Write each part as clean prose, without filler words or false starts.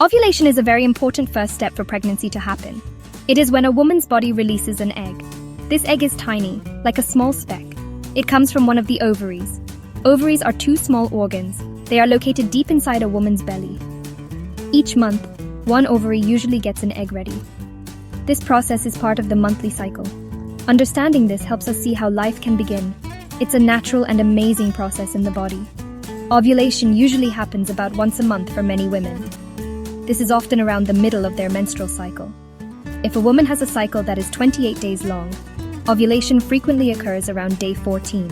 Ovulation is a very important first step for pregnancy to happen. It is when a woman's body releases an egg. This egg is tiny, like a small speck. It comes from one of the ovaries. Ovaries are two small organs. They are located deep inside a woman's belly. Each month, one ovary usually gets an egg ready. This process is part of the monthly cycle. Understanding this helps us see how life can begin. It's a natural and amazing process in the body. Ovulation usually happens about once a month for many women. This is often around the middle of their menstrual cycle. If a woman has a cycle that is 28 days long, ovulation frequently occurs around day 14.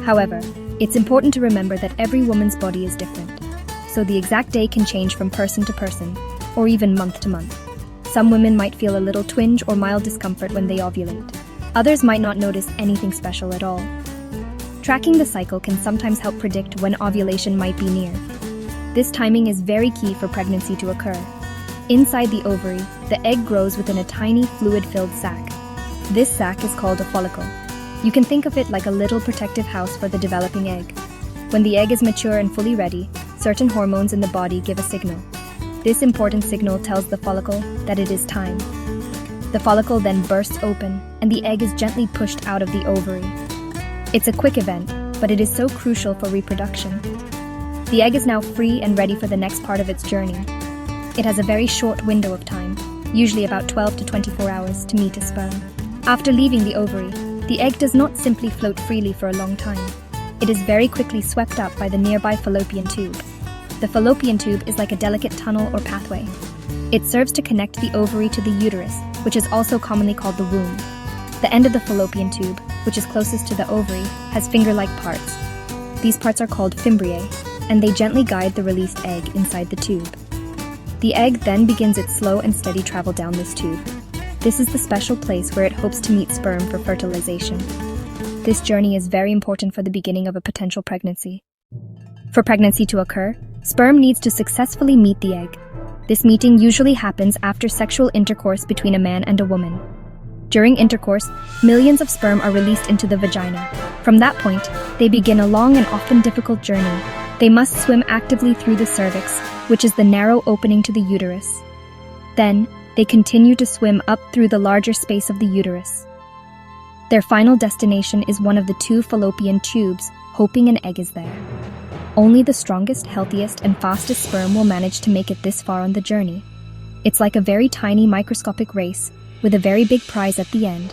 However, it's important to remember that every woman's body is different, so the exact day can change from person to person, or even month to month. Some women might feel a little twinge or mild discomfort when they ovulate. Others might not notice anything special at all. Tracking the cycle can sometimes help predict when ovulation might be near. This timing is very key for pregnancy to occur. Inside the ovary, the egg grows within a tiny fluid-filled sac. This sac is called a follicle. You can think of it like a little protective house for the developing egg. When the egg is mature and fully ready, certain hormones in the body give a signal. This important signal tells the follicle that it is time. The follicle then bursts open, and the egg is gently pushed out of the ovary. It's a quick event, but it is so crucial for reproduction. The egg is now free and ready for the next part of its journey. It has a very short window of time, usually about 12 to 24 hours, to meet a sperm. After leaving the ovary, the egg does not simply float freely for a long time. It is very quickly swept up by the nearby fallopian tube. The fallopian tube is like a delicate tunnel or pathway. It serves to connect the ovary to the uterus, which is also commonly called the womb. The end of the fallopian tube, which is closest to the ovary, has finger-like parts. These parts are called fimbriae, and they gently guide the released egg inside the tube. The egg then begins its slow and steady travel down this tube. This is the special place where it hopes to meet sperm for fertilization. This journey is very important for the beginning of a potential pregnancy. For pregnancy to occur, sperm needs to successfully meet the egg. This meeting usually happens after sexual intercourse between a man and a woman. During intercourse, millions of sperm are released into the vagina. From that point, they begin a long and often difficult journey. They must swim actively through the cervix, which is the narrow opening to the uterus. Then, they continue to swim up through the larger space of the uterus. Their final destination is one of the two fallopian tubes, hoping an egg is there. Only the strongest, healthiest, and fastest sperm will manage to make it this far on the journey. It's like a very tiny microscopic race, with a very big prize at the end.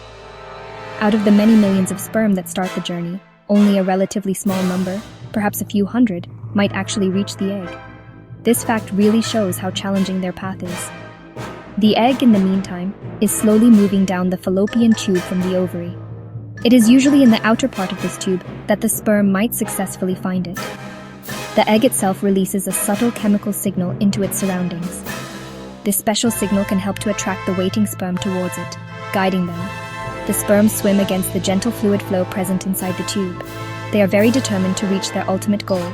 Out of the many millions of sperm that start the journey, only a relatively small number, perhaps a few hundred, might actually reach the egg. This fact really shows how challenging their path is. The egg, in the meantime, is slowly moving down the fallopian tube from the ovary. It is usually in the outer part of this tube that the sperm might successfully find it. The egg itself releases a subtle chemical signal into its surroundings. This special signal can help to attract the waiting sperm towards it, guiding them. The sperm swim against the gentle fluid flow present inside the tube. They are very determined to reach their ultimate goal,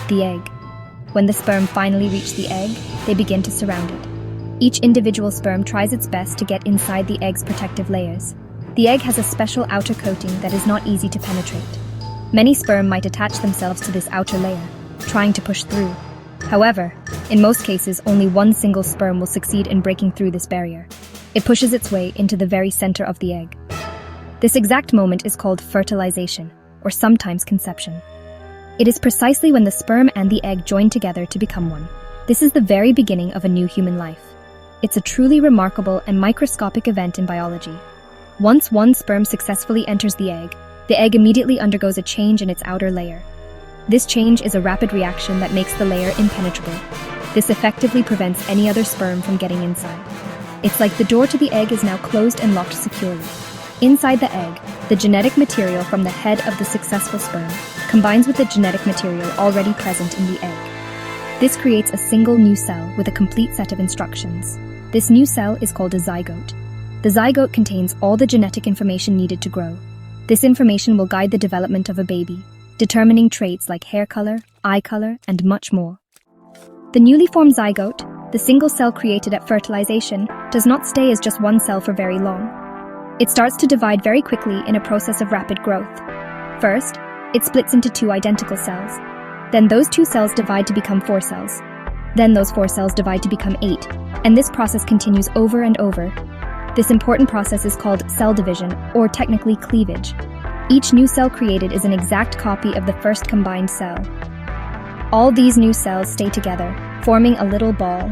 the egg. When the sperm finally reach the egg, they begin to surround it. Each individual sperm tries its best to get inside the egg's protective layers. The egg has a special outer coating that is not easy to penetrate. Many sperm might attach themselves to this outer layer, trying to push through. However, in most cases, only one single sperm will succeed in breaking through this barrier. It pushes its way into the very center of the egg. This exact moment is called fertilization, or sometimes conception. It is precisely when the sperm and the egg join together to become one. This is the very beginning of a new human life. It's a truly remarkable and microscopic event in biology. Once one sperm successfully enters the egg immediately undergoes a change in its outer layer. This change is a rapid reaction that makes the layer impenetrable. This effectively prevents any other sperm from getting inside. It's like the door to the egg is now closed and locked securely. Inside the egg, the genetic material from the head of the successful sperm combines with the genetic material already present in the egg. This creates a single new cell with a complete set of instructions. This new cell is called a zygote. The zygote contains all the genetic information needed to grow. This information will guide the development of a baby, determining traits like hair color, eye color, and much more. The newly formed zygote, the single cell created at fertilization, does not stay as just one cell for very long. It starts to divide very quickly in a process of rapid growth. First, it splits into two identical cells. Then those two cells divide to become 4 cells. Then those 4 cells divide to become 8, and this process continues over and over. This important process is called cell division, or technically cleavage. Each new cell created is an exact copy of the first combined cell. All these new cells stay together, forming a little ball.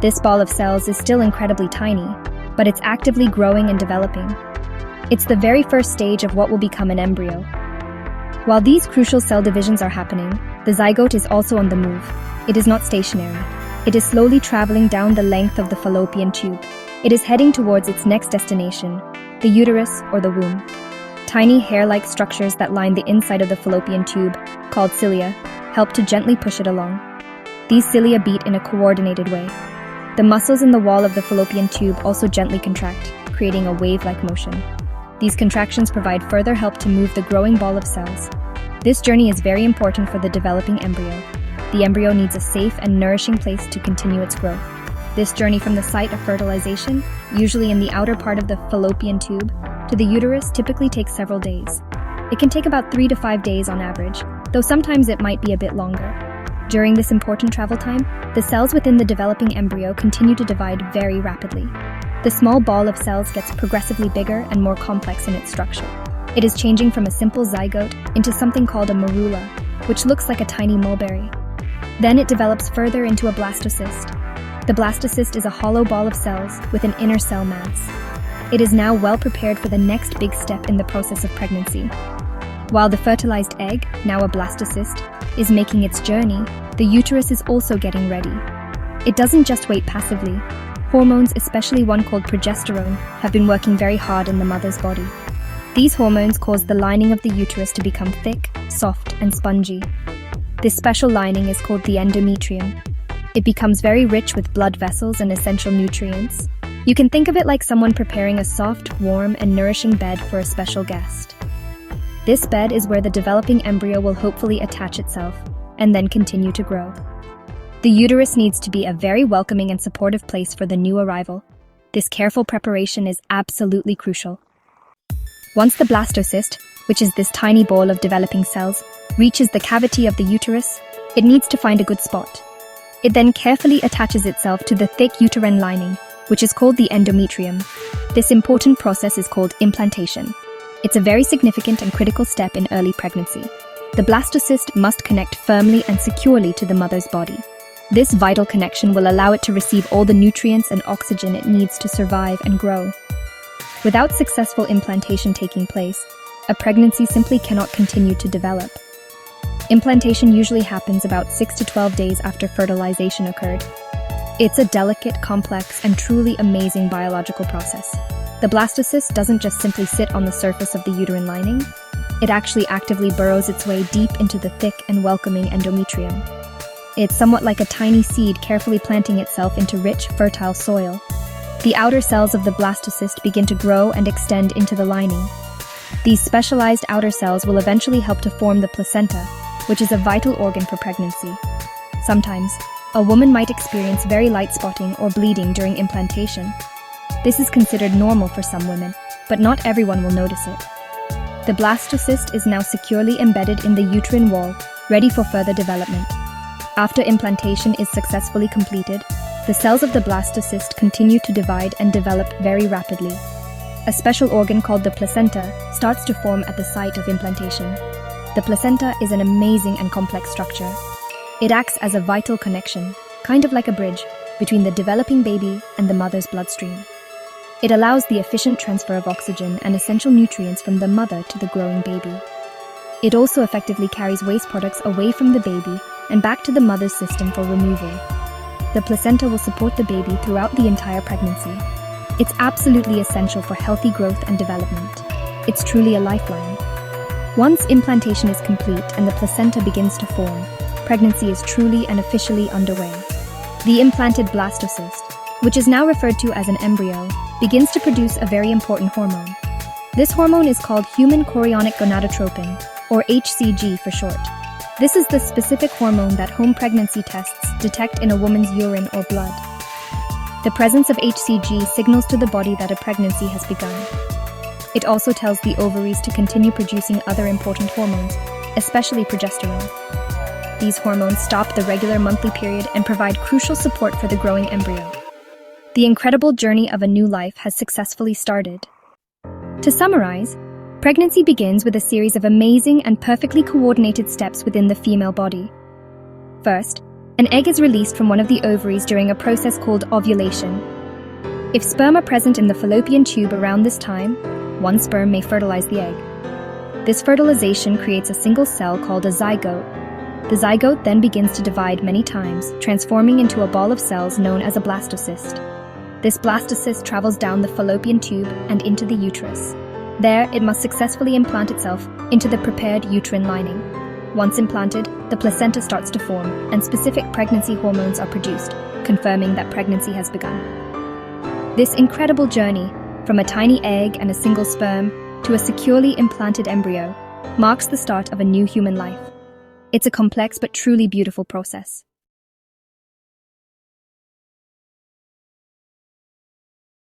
This ball of cells is still incredibly tiny, but it's actively growing and developing. It's the very first stage of what will become an embryo. While these crucial cell divisions are happening, the zygote is also on the move. It is not stationary. It is slowly traveling down the length of the fallopian tube. It is heading towards its next destination, the uterus or the womb. Tiny hair-like structures that line the inside of the fallopian tube, called cilia, help to gently push it along. These cilia beat in a coordinated way. The muscles in the wall of the fallopian tube also gently contract, creating a wave-like motion. These contractions provide further help to move the growing ball of cells. This journey is very important for the developing embryo. The embryo needs a safe and nourishing place to continue its growth. This journey from the site of fertilization, usually in the outer part of the fallopian tube, to the uterus typically takes several days. It can take about 3 to 5 days on average, though sometimes it might be a bit longer. During this important travel time, the cells within the developing embryo continue to divide very rapidly. The small ball of cells gets progressively bigger and more complex in its structure. It is changing from a simple zygote into something called a morula, which looks like a tiny mulberry. Then it develops further into a blastocyst. The blastocyst is a hollow ball of cells with an inner cell mass. It is now well prepared for the next big step in the process of pregnancy. While the fertilized egg, now a blastocyst, is making its journey, the uterus is also getting ready. It doesn't just wait passively. Hormones, especially one called progesterone, have been working very hard in the mother's body. These hormones cause the lining of the uterus to become thick, soft, and spongy. This special lining is called the endometrium. It becomes very rich with blood vessels and essential nutrients. You can think of it like someone preparing a soft, warm, and nourishing bed for a special guest. This bed is where the developing embryo will hopefully attach itself, and then continue to grow. The uterus needs to be a very welcoming and supportive place for the new arrival. This careful preparation is absolutely crucial. Once the blastocyst, which is this tiny ball of developing cells, reaches the cavity of the uterus, it needs to find a good spot. It then carefully attaches itself to the thick uterine lining, which is called the endometrium. This important process is called implantation. It's a very significant and critical step in early pregnancy. The blastocyst must connect firmly and securely to the mother's body. This vital connection will allow it to receive all the nutrients and oxygen it needs to survive and grow. Without successful implantation taking place, a pregnancy simply cannot continue to develop. Implantation usually happens about 6 to 12 days after fertilization occurred. It's a delicate, complex, and truly amazing biological process. The blastocyst doesn't just simply sit on the surface of the uterine lining. It actually actively burrows its way deep into the thick and welcoming endometrium. It's somewhat like a tiny seed carefully planting itself into rich, fertile soil. The outer cells of the blastocyst begin to grow and extend into the lining. These specialized outer cells will eventually help to form the placenta, which is a vital organ for pregnancy. Sometimes, a woman might experience very light spotting or bleeding during implantation. This is considered normal for some women, but not everyone will notice it. The blastocyst is now securely embedded in the uterine wall, ready for further development. After implantation is successfully completed, the cells of the blastocyst continue to divide and develop very rapidly. A special organ called the placenta starts to form at the site of implantation. The placenta is an amazing and complex structure. It acts as a vital connection, kind of like a bridge, between the developing baby and the mother's bloodstream. It allows the efficient transfer of oxygen and essential nutrients from the mother to the growing baby. It also effectively carries waste products away from the baby and back to the mother's system for removal. The placenta will support the baby throughout the entire pregnancy. It's absolutely essential for healthy growth and development. It's truly a lifeline. Once implantation is complete and the placenta begins to form, pregnancy is truly and officially underway. The implanted blastocyst, which is now referred to as an embryo, begins to produce a very important hormone. This hormone is called human chorionic gonadotropin, or HCG for short. This is the specific hormone that home pregnancy tests detect in a woman's urine or blood. The presence of HCG signals to the body that a pregnancy has begun. It also tells the ovaries to continue producing other important hormones, especially progesterone. These hormones stop the regular monthly period and provide crucial support for the growing embryo. The incredible journey of a new life has successfully started. To summarize, pregnancy begins with a series of amazing and perfectly coordinated steps within the female body. First, an egg is released from one of the ovaries during a process called ovulation. If sperm are present in the fallopian tube around this time, one sperm may fertilize the egg. This fertilization creates a single cell called a zygote. The zygote then begins to divide many times, transforming into a ball of cells known as a blastocyst. This blastocyst travels down the fallopian tube and into the uterus. There, it must successfully implant itself into the prepared uterine lining. Once implanted, the placenta starts to form, and specific pregnancy hormones are produced, confirming that pregnancy has begun. This incredible journey, from a tiny egg and a single sperm to a securely implanted embryo, marks the start of a new human life. It's a complex but truly beautiful process.